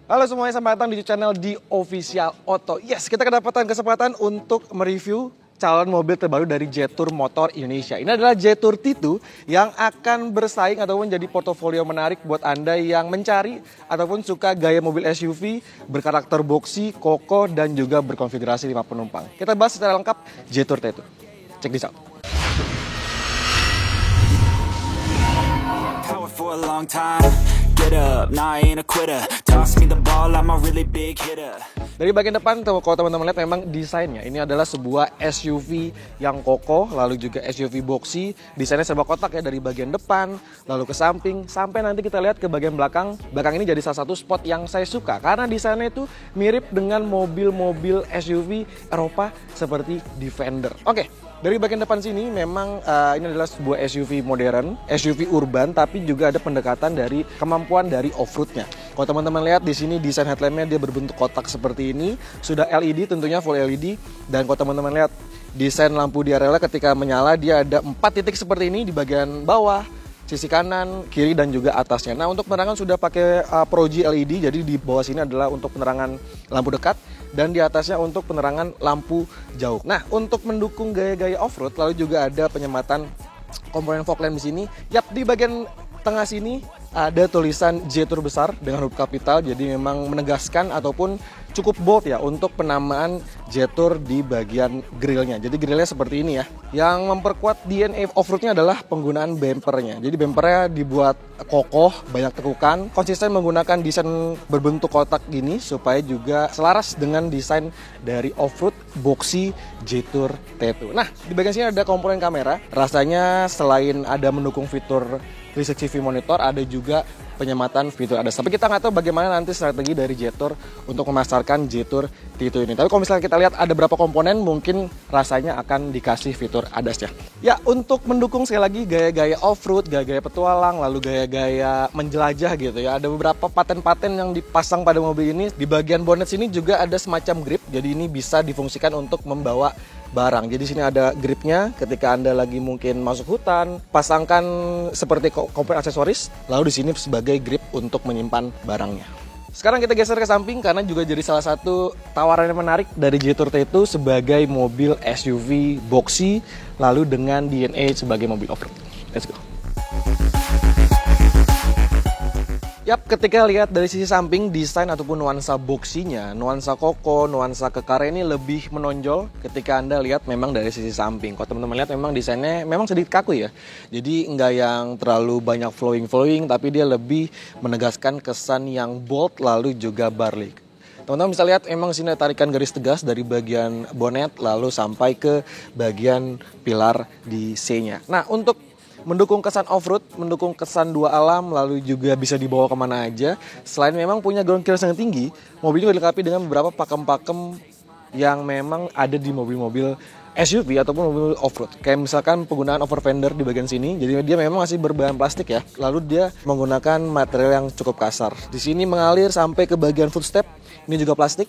Halo semuanya, selamat datang di channel di Official Auto. Yes, kita kedapatan kesempatan untuk mereview calon mobil terbaru dari Jetour Motor Indonesia. Ini adalah Jetour T2 yang akan bersaing ataupun jadi portofolio menarik buat Anda yang mencari ataupun suka gaya mobil SUV berkarakter boxy, kokoh, dan juga berkonfigurasi 5 penumpang. Kita bahas secara lengkap Jetour T2. Check this out. For a long time, get up, nah I ain't a quitter. Toss me the ball, I'm a really big hitter. Dari bagian depan, kalau teman-teman lihat memang desainnya ini adalah sebuah SUV yang kokoh, lalu juga SUV boxy. Desainnya serba kotak ya, dari bagian depan, lalu ke samping, sampai nanti kita lihat ke bagian belakang. Belakang ini jadi salah satu spot yang saya suka karena desainnya itu mirip dengan mobil-mobil SUV Eropa seperti Defender. Oke. Dari bagian depan sini memang ini adalah sebuah SUV modern, SUV urban, tapi juga ada pendekatan dari kemampuan dari off-roadnya. Kalau teman-teman lihat di sini desain headlampnya dia berbentuk kotak seperti ini, sudah LED tentunya full LED. Dan kalau teman-teman lihat desain lampu di area ketika menyala dia ada 4 titik seperti ini di bagian bawah, sisi kanan, kiri, dan juga atasnya. Nah, untuk penerangan sudah pakai Proji LED, jadi di bawah sini adalah untuk penerangan lampu dekat, dan di atasnya untuk penerangan lampu jauh. Nah, untuk mendukung gaya-gaya off-road, lalu juga ada penyematan komponen fog lamp di sini. Yap, di bagian tengah sini ada tulisan Jetour besar dengan huruf kapital, jadi memang menegaskan ataupun cukup bold ya untuk penamaan Jetour di bagian grillnya. Jadi grillnya seperti ini ya. Yang memperkuat DNA off-roadnya adalah penggunaan bumpernya. Jadi bumpernya dibuat kokoh, banyak tekukan, konsisten menggunakan desain berbentuk kotak gini supaya juga selaras dengan desain dari off-road boxy Jetour T2. Nah, di bagian sini ada komponen kamera. Rasanya selain ada mendukung fitur 360 monitor, ada juga penyematan fitur ADAS. Tapi kita nggak tahu bagaimana nanti strategi dari Jetour untuk memasarkan Jetour T2 ini. Tapi kalau misalnya kita lihat ada berapa komponen, mungkin rasanya akan dikasih fitur ADAS ya. Ya, untuk mendukung sekali lagi gaya-gaya off-road, gaya-gaya petualang, lalu gaya-gaya menjelajah gitu ya. Ada beberapa paten-paten yang dipasang pada mobil ini. Di bagian bonnet sini juga ada semacam grip, jadi ini bisa difungsikan untuk membawa barang. Jadi sini ada gripnya ketika Anda lagi mungkin masuk hutan, pasangkan seperti komponen aksesoris, lalu di sini sebagai grip untuk menyimpan barangnya. Sekarang kita geser ke samping karena juga jadi salah satu tawaran yang menarik dari Jetour T2 sebagai mobil SUV boxy, lalu dengan DNA sebagai mobil off-road. Let's go. Yap, ketika lihat dari sisi samping, desain ataupun nuansa boxinya, nuansa kokoh, nuansa kekar ini lebih menonjol ketika Anda lihat memang dari sisi samping. Kalau teman-teman lihat memang desainnya memang sedikit kaku ya. Jadi nggak yang terlalu banyak flowing, tapi dia lebih menegaskan kesan yang bold lalu juga barley. Teman-teman bisa lihat emang sini tarikan garis tegas dari bagian bonnet lalu sampai ke bagian pilar di C-nya. Nah, untuk mendukung kesan off-road, mendukung kesan dua alam, lalu juga bisa dibawa kemana aja. Selain memang punya ground clearance yang tinggi, mobil ini dilengkapi dengan beberapa pakem-pakem yang memang ada di mobil-mobil SUV ataupun mobil off-road. Kayak misalkan penggunaan over fender di bagian sini, jadi dia memang masih berbahan plastik ya. Lalu dia menggunakan material yang cukup kasar. Di sini mengalir sampai ke bagian footstep, ini juga plastik.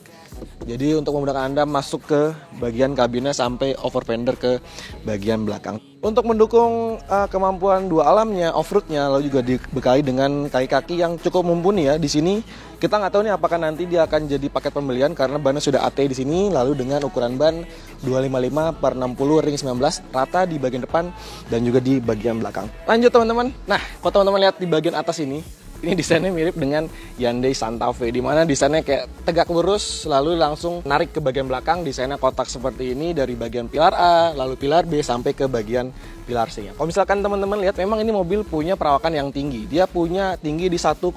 Jadi untuk memudahkan Anda masuk ke bagian kabinnya sampai over fender ke bagian belakang. Untuk mendukung kemampuan dua alamnya, off-roadnya, lalu juga dibekali dengan kaki-kaki yang cukup mumpuni ya. Di sini kita nggak tahu nih apakah nanti dia akan jadi paket pembelian karena bannya sudah AT di sini, lalu dengan ukuran ban 255/60 ring 19 rata di bagian depan dan juga di bagian belakang. Lanjut teman-teman. Nah, kalau teman-teman lihat di bagian atas ini desainnya mirip dengan Hyundai Santa Fe, di mana desainnya kayak tegak lurus lalu langsung narik ke bagian belakang. Desainnya kotak seperti ini dari bagian pilar A lalu pilar B sampai ke bagian pilar C-nya. Kalau misalkan teman-teman lihat memang ini mobil punya perawakan yang tinggi. Dia punya tinggi di 1,8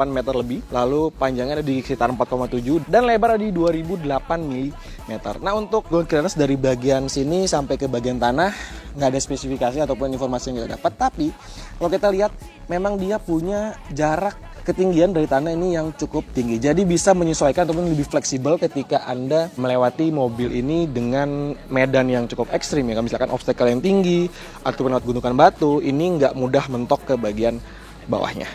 meter lebih, lalu panjangnya ada di sekitar 4,7 dan lebar ada di 2008 mm. Nah, untuk ground clearance dari bagian sini sampai ke bagian tanah nggak ada spesifikasi ataupun informasi yang kita dapat, tapi kalau kita lihat memang dia punya jarak ketinggian dari tanah ini yang cukup tinggi. Jadi bisa menyesuaikan ataupun lebih fleksibel ketika Anda melewati mobil ini dengan medan yang cukup ekstrim ya. Misalkan obstacle yang tinggi ataupun lewat gundukan batu, ini nggak mudah mentok ke bagian bawahnya.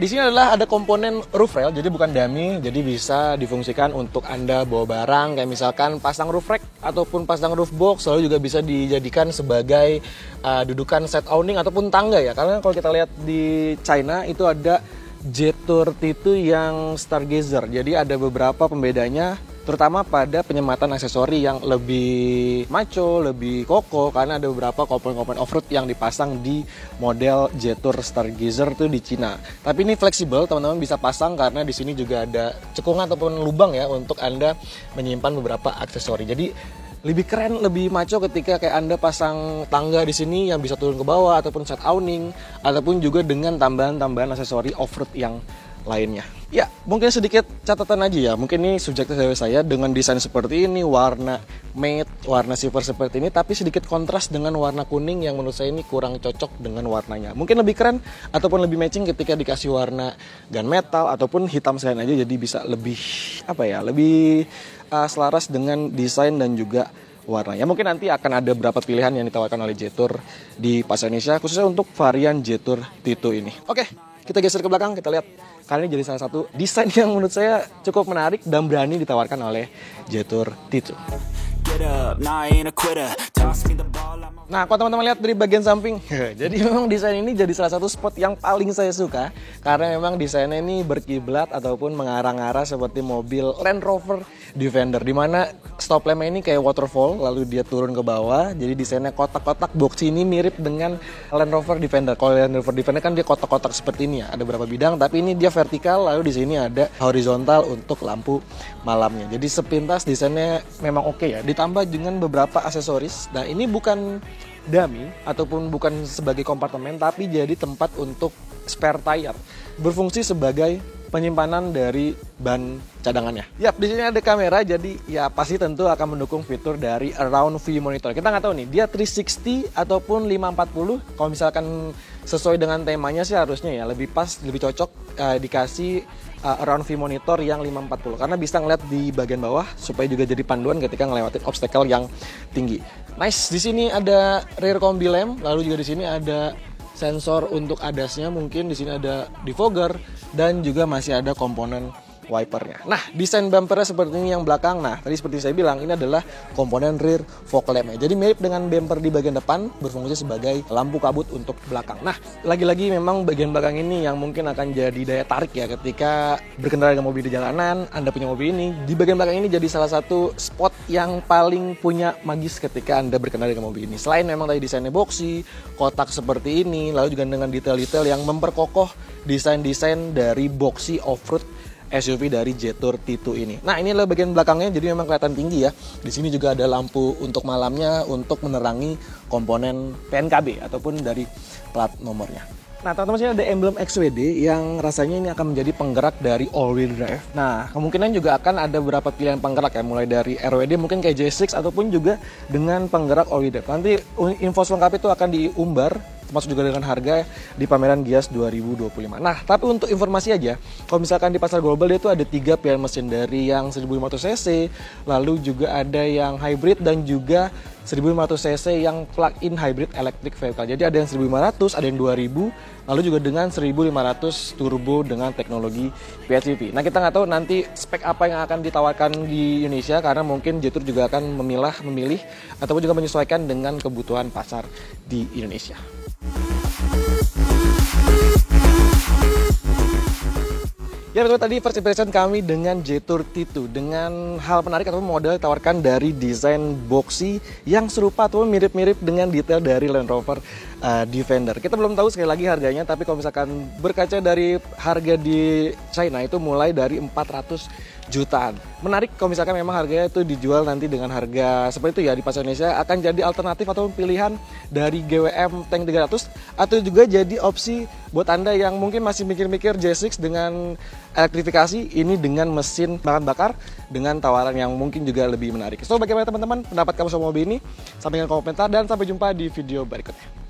di sini adalah ada komponen roof rail, jadi bukan dummy, jadi bisa difungsikan untuk Anda bawa barang, kayak misalkan pasang roof rack ataupun pasang roof box, lalu juga bisa dijadikan sebagai dudukan set awning ataupun tangga ya. Karena kalau kita lihat di China itu ada Jetour T2 yang Stargazer, jadi ada beberapa pembedanya, terutama pada penyematan aksesori yang lebih maco, lebih kokoh, karena ada beberapa komponen-komponen off-road yang dipasang di model Jetour Stargazer itu di Cina. Tapi ini fleksibel, teman-teman bisa pasang karena di sini juga ada cekungan ataupun lubang ya untuk Anda menyimpan beberapa aksesori. Jadi lebih keren, lebih maco ketika kayak Anda pasang tangga di sini yang bisa turun ke bawah ataupun set awning ataupun juga dengan tambahan-tambahan aksesori off-road yang lainnya. Ya, mungkin sedikit catatan aja ya. Mungkin ini subjektif dari saya dengan desain seperti ini, warna matte, warna silver seperti ini, tapi sedikit kontras dengan warna kuning yang menurut saya ini kurang cocok dengan warnanya. Mungkin lebih keren ataupun lebih matching ketika dikasih warna gunmetal ataupun hitam sekalian aja, jadi bisa lebih lebih selaras dengan desain dan juga warnanya. Mungkin nanti akan ada beberapa pilihan yang ditawarkan oleh Jetour di pasar Indonesia khususnya untuk varian Jetour T2 ini. Oke, kita geser ke belakang, kita lihat kali ini jadi salah satu desain yang menurut saya cukup menarik dan berani ditawarkan oleh Jetour T2. Nah, kalau teman-teman lihat dari bagian samping, jadi memang desain ini jadi salah satu spot yang paling saya suka karena memang desainnya ini berkiblat ataupun mengarah-arah seperti mobil Land Rover Defender, di mana stop lamp ini kayak waterfall lalu dia turun ke bawah. Jadi desainnya kotak-kotak, box ini mirip dengan Land Rover Defender. Kalau Land Rover Defender kan dia kotak-kotak seperti ini ya, ada beberapa bidang, tapi ini dia vertikal, lalu di sini ada horizontal untuk lampu malamnya. Jadi sepintas desainnya memang oke ya, ditambah dengan beberapa aksesoris. Nah, ini bukan dummy ataupun bukan sebagai kompartemen, tapi jadi tempat untuk spare tire, berfungsi sebagai penyimpanan dari ban cadangannya. Yap, di sini ada kamera, jadi ya pasti tentu akan mendukung fitur dari around view monitor. Kita nggak tahu nih, dia 360 ataupun 540. Kalau misalkan sesuai dengan temanya sih harusnya ya lebih pas, lebih cocok dikasih around view monitor yang 540 karena bisa ngeliat di bagian bawah supaya juga jadi panduan ketika ngelewatin obstacle yang tinggi. Nice, di sini ada rear combi lamp, lalu juga di sini ada sensor untuk ADAS-nya, mungkin di sini ada defogger dan juga masih ada komponen wipernya. Nah, desain bumpernya seperti ini yang belakang. Nah, tadi seperti saya bilang, ini adalah komponen rear fog lamp-nya. Jadi mirip dengan bumper di bagian depan, berfungsi sebagai lampu kabut untuk belakang. Nah, lagi-lagi memang bagian belakang ini yang mungkin akan jadi daya tarik ya ketika berkendara dengan mobil di jalanan. Anda punya mobil ini, di bagian belakang ini jadi salah satu spot yang paling punya magis ketika Anda berkendara dengan mobil ini. Selain memang tadi desainnya boxy, kotak seperti ini, lalu juga dengan detail-detail yang memperkokoh desain-desain dari boxy off-road SUV dari Jetour T2 ini. Nah, ini adalah bagian belakangnya, jadi memang kelihatan tinggi ya. Di sini juga ada lampu untuk malamnya untuk menerangi komponen PNKB ataupun dari plat nomornya. Nah, teman-teman, sini ada emblem XWD yang rasanya ini akan menjadi penggerak dari all-wheel drive. Nah, kemungkinan juga akan ada beberapa pilihan penggerak ya, mulai dari RWD mungkin kayak J6 ataupun juga dengan penggerak all-wheel drive. Nanti info selengkap itu akan diumbar, termasuk juga dengan harga di pameran Gias 2025. Nah, tapi untuk informasi aja, kalau misalkan di pasar global dia itu ada 3 pilihan mesin, dari yang 1500 cc, lalu juga ada yang hybrid dan juga 1500 cc yang plug-in hybrid electric vehicle. Jadi ada yang 1500, ada yang 2000, lalu juga dengan 1500 turbo dengan teknologi PHEV. Nah, kita nggak tahu nanti spek apa yang akan ditawarkan di Indonesia karena mungkin Jetour juga akan memilih ataupun juga menyesuaikan dengan kebutuhan pasar di Indonesia. Ya, betul, tadi first impression kami dengan Jetour T2 dengan hal menarik atau model ditawarkan dari desain boxy yang serupa atau mirip-mirip dengan detail dari Land Rover Defender. Kita belum tahu sekali lagi harganya, tapi kalau misalkan berkaca dari harga di China itu mulai dari 400 jutaan. Menarik kalau misalkan memang harganya itu dijual nanti dengan harga seperti itu ya di pasar Indonesia, akan jadi alternatif atau pilihan dari GWM Tank 300 atau juga jadi opsi buat Anda yang mungkin masih mikir-mikir J6 dengan elektrifikasi, ini dengan mesin bahan bakar dengan tawaran yang mungkin juga lebih menarik. So, bagaimana teman-teman pendapat kamu soal mobil ini? Sampaikan komentar dan sampai jumpa di video berikutnya.